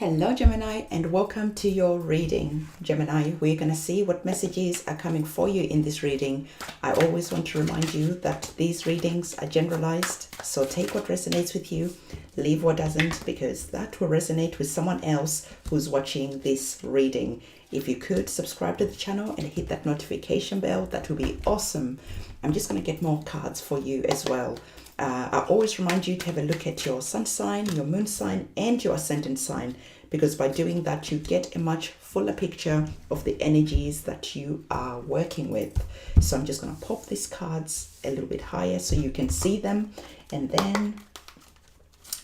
Hello Gemini, and welcome to your reading. Gemini, we're going to see what messages are coming for you in this reading. I always want to remind you that these readings are generalized, so take what resonates with you, leave what doesn't, because that will resonate with someone else who's watching this reading. If you could subscribe to the channel and hit that notification bell, that would be awesome. I'm just going to get more cards for you as well. I always remind you to have a look at your sun sign, your moon sign, and your ascendant sign, because by doing that, you get a much fuller picture of the energies that you are working with. So I'm just going to pop these cards a little bit higher so you can see them. And then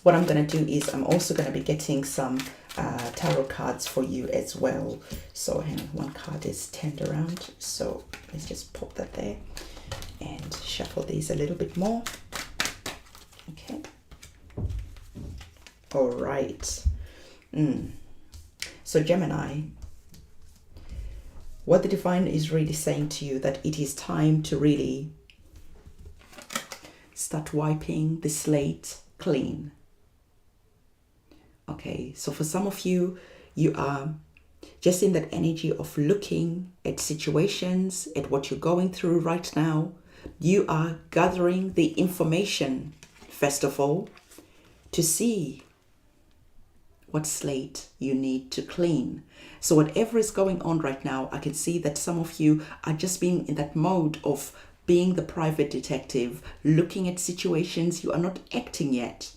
what I'm going to do is I'm also going to be getting some tarot cards for you as well. So hang on, one card is turned around. So let's just pop that there and shuffle these a little bit more. Okay. All right. So Gemini, what the divine is really saying to you, that it is time to really start wiping the slate clean. Okay, so for some of you, you are just in that energy of looking at situations, at what you're going through right now. You are gathering the information, first of all, to see what slate you need to clean. So whatever is going on right now, I can see that some of you are just being in that mode of being the private detective, looking at situations. You are not acting yet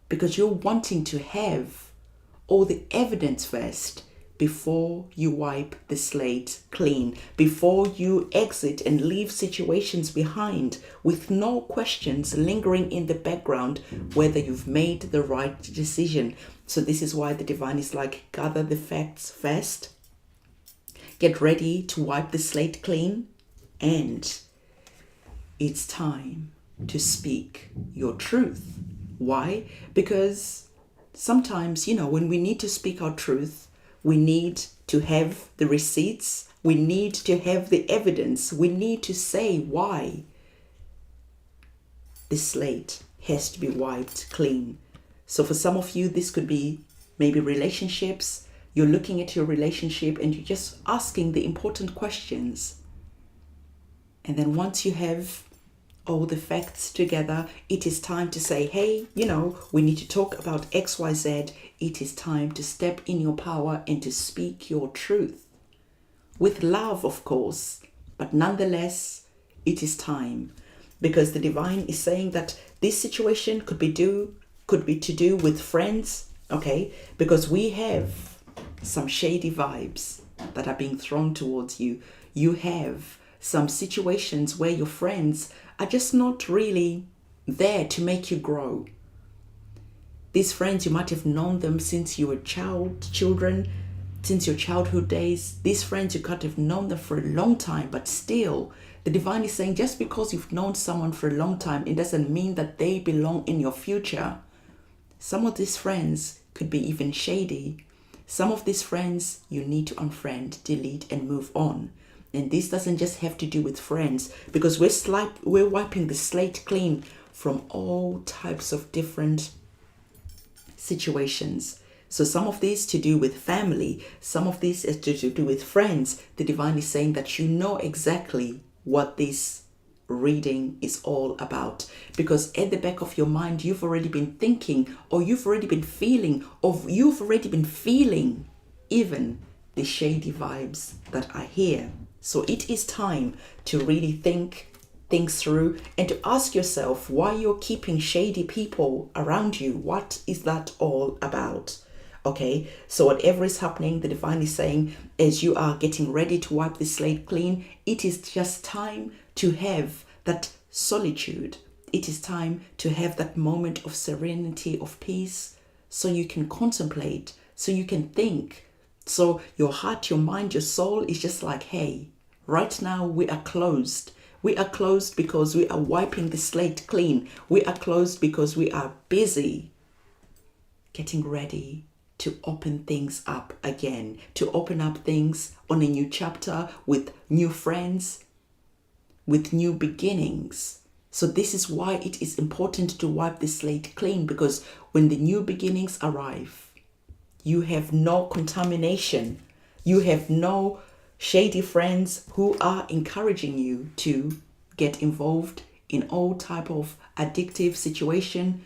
because you're wanting to have all the evidence first before you wipe the slate clean, before you exit and leave situations behind with no questions lingering in the background whether you've made the right decision. So this is why the divine is like, gather the facts first, get ready to wipe the slate clean, and it's time to speak your truth. Why? Because sometimes, when we need to speak our truth, we need to have the receipts. We need to have the evidence. We need to say why the slate has to be wiped clean. So for some of you, this could be maybe relationships. You're looking at your relationship and you're just asking the important questions. And then once you have all the facts together, it is time to say, hey, we need to talk about XYZ. It is time to step in your power and to speak your truth. With love, of course, but nonetheless, it is time. Because the divine is saying that this situation could be to do with friends, okay? Because we have some shady vibes that are being thrown towards you. You have some situations where your friends are just not really there to make you grow. These friends, you might have known them since you were children, since your childhood days. These friends, you could have known them for a long time, but still, the divine is saying just because you've known someone for a long time, it doesn't mean that they belong in your future. Some of these friends could be even shady. Some of these friends you need to unfriend, delete, and move on. And this doesn't just have to do with friends, because we're wiping the slate clean from all types of different situations. So some of these to do with family, some of these is to do with friends. The divine is saying that you know exactly what this reading is all about, because at the back of your mind, you've already been thinking, or you've already been feeling, even the shady vibes that are here. So it is time to really think things through and to ask yourself why you're keeping shady people around you. What is that all about? Okay, so whatever is happening, the divine is saying, as you are getting ready to wipe the slate clean, it is just time to have that solitude. It is time to have that moment of serenity, of peace, so you can contemplate, so you can think. So your heart, your mind, your soul is just like, hey, right now we are closed. We are closed because we are wiping the slate clean. We are closed because we are busy getting ready to open things up again, to open up things on a new chapter with new friends, with new beginnings. So this is why it is important to wipe the slate clean, because when the new beginnings arrive, You have no contamination. You have no shady friends who are encouraging you to get involved in all type of addictive situation,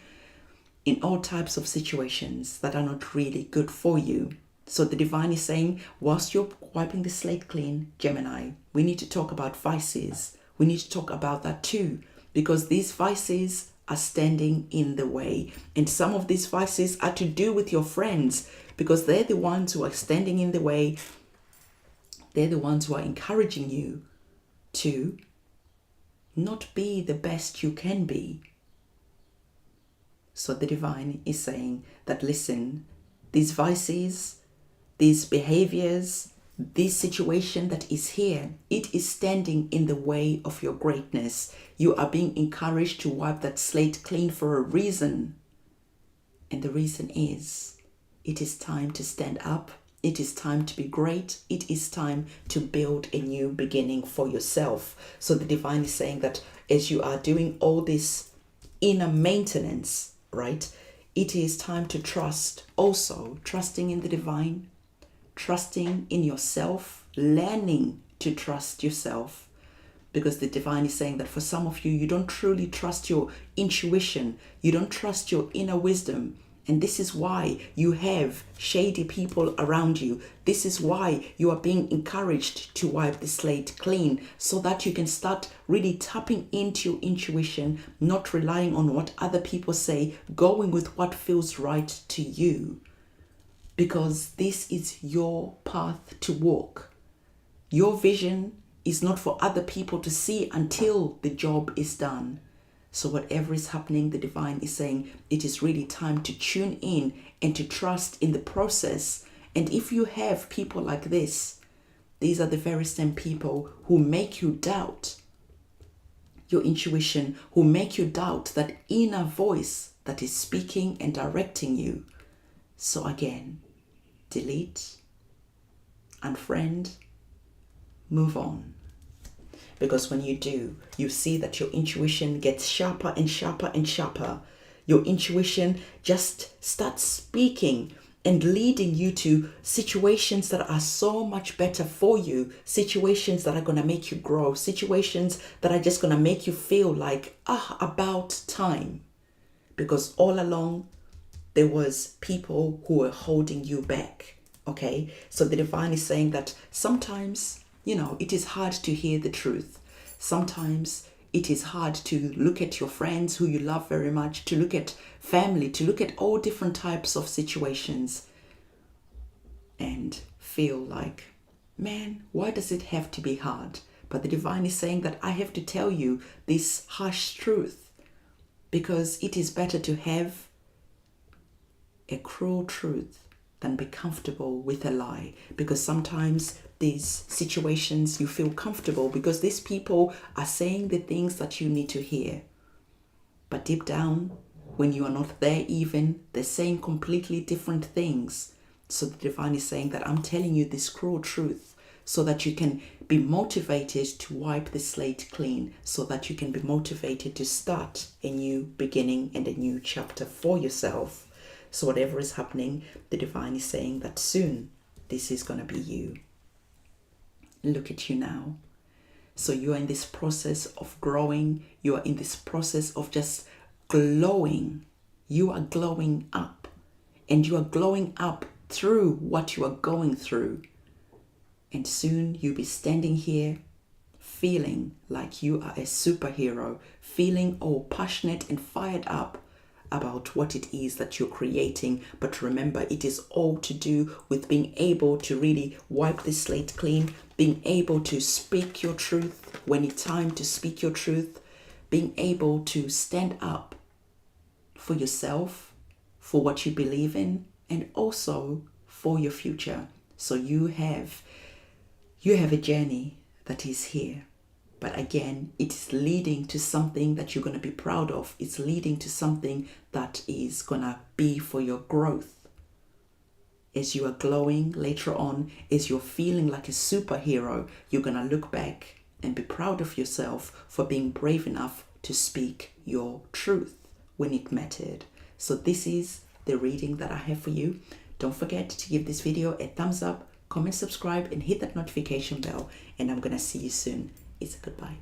in all types of situations that are not really good for you. So the divine is saying, whilst you're wiping the slate clean, Gemini, we need to talk about vices. We need to talk about that too, because these vices are standing in the way. And some of these vices are to do with your friends, because they're the ones who are standing in the way. They're the ones who are encouraging you to not be the best you can be. So the divine is saying that, listen, these vices, these behaviors, this situation that is here, it is standing in the way of your greatness. You are being encouraged to wipe that slate clean for a reason. And the reason is, it is time to stand up. It is time to be great. It is time to build a new beginning for yourself. So the divine is saying that as you are doing all this inner maintenance, right, it is time to trust, also trusting in the divine, trusting in yourself, learning to trust yourself. Because the divine is saying that for some of you, you don't truly trust your intuition. You don't trust your inner wisdom. And this is why you have shady people around you. This is why you are being encouraged to wipe the slate clean, so that you can start really tapping into your intuition, not relying on what other people say, going with what feels right to you. Because this is your path to walk. Your vision is not for other people to see until the job is done. So whatever is happening, the divine is saying it is really time to tune in and to trust in the process. And if you have people like this, these are the very same people who make you doubt your intuition, who make you doubt that inner voice that is speaking and directing you. So again, delete, unfriend, move on. Because when you do, you see that your intuition gets sharper and sharper and sharper. Your intuition just starts speaking and leading you to situations that are so much better for you, situations that are going to make you grow, situations that are just going to make you feel like, about time. Because all along, there was people who were holding you back, okay? So the divine is saying that sometimes, it is hard to hear the truth. Sometimes it is hard to look at your friends who you love very much, to look at family, to look at all different types of situations and feel like, man, why does it have to be hard? But the divine is saying that I have to tell you this harsh truth, because it is better to have a cruel truth than be comfortable with a lie. Because sometimes these situations you feel comfortable because these people are saying the things that you need to hear. But deep down, when you are not there even, they're saying completely different things. So the divine is saying that I'm telling you this cruel truth so that you can be motivated to wipe the slate clean, so that you can be motivated to start a new beginning and a new chapter for yourself. So whatever is happening, the divine is saying that soon this is going to be you. Look at you now. So you are in this process of growing. You are in this process of just glowing. You are glowing up. And you are glowing up through what you are going through. And soon you'll be standing here feeling like you are a superhero, feeling all passionate and fired up about what it is that you're creating. But remember, it is all to do with being able to really wipe the slate clean, being able to speak your truth when it's time to speak your truth, being able to stand up for yourself, for what you believe in, and also for your future. So you have a journey that is here. But again, it is leading to something that you're going to be proud of. It's leading to something that is going to be for your growth. As you are glowing later on, as you're feeling like a superhero, you're going to look back and be proud of yourself for being brave enough to speak your truth when it mattered. So this is the reading that I have for you. Don't forget to give this video a thumbs up, comment, subscribe, and hit that notification bell. And I'm going to see you soon. It's a goodbye.